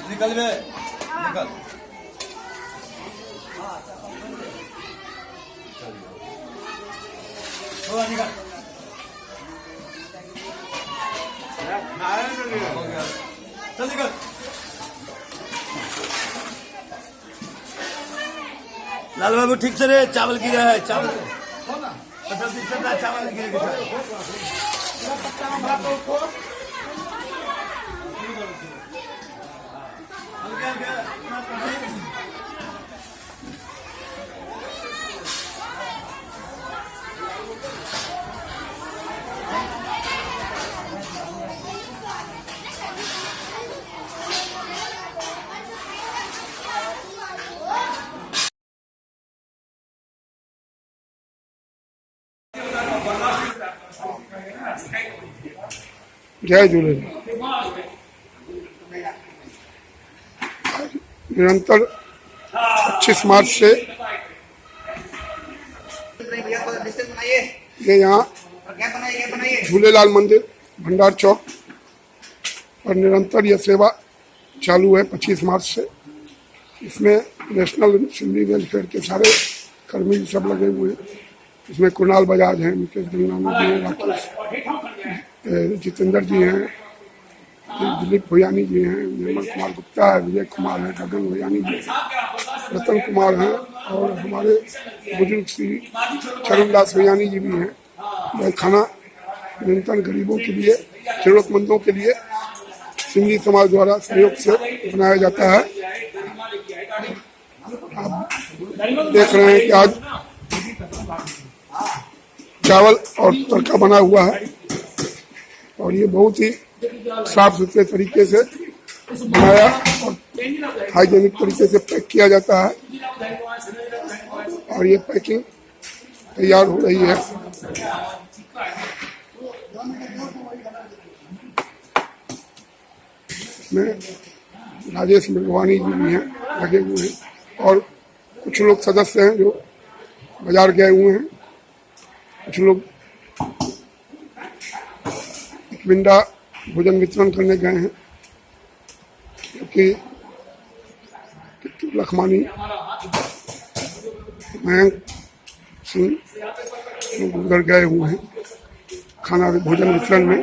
निकल बे निकल निकल चल निकल। लाल बाबू ठीक से रे, चावल गिरा है, चावल चावल गिर जय झूलेलाल। निरंतर 25 मार्च से ये यहाँ झूलेलाल मंदिर भंडार चौक पर निरंतर यह सेवा चालू है 25 मार्च से। इसमें नेशनल सिंधी वेलफेयर के सारे कर्मी सब लगे हुए हैं। इसमें कुणाल बजाज हैं, मुकेश गंगानी जी हैं, राकेश जितेंद्र जी हैं, दिलीप भोयानी जी हैं, निर्मल कुमार गुप्ता है, विजय कुमार है, गगन भोयानी जी हैं, रतन कुमार हैं और हमारे बुजुर्ग श्री चरणदास भोयानी जी भी हैं। यह खाना निरंतर गरीबों के लिए, जरूरतमंदों के लिए सिंधी समाज द्वारा सहयोग से बनाया जाता है। आप देख रहे हैं कि आज चावल और तड़का बना हुआ है और ये बहुत ही साफ सुथरे तरीके से बनाया और हाइजेनिक तरीके से पैक किया जाता है और ये पैकिंग तैयार हो रही है। इसमें राजेश मृगवानी जी भी हैं, लगे हुए हैं और कुछ लोग सदस्य हैं जो बाजार गए हुए हैं। कुछ लोग विंडा भोजन वितरण करने गए हैं क्योंकि लखमानी मयंक सिंह उधर गए हुए हैं खाना भोजन वितरण में।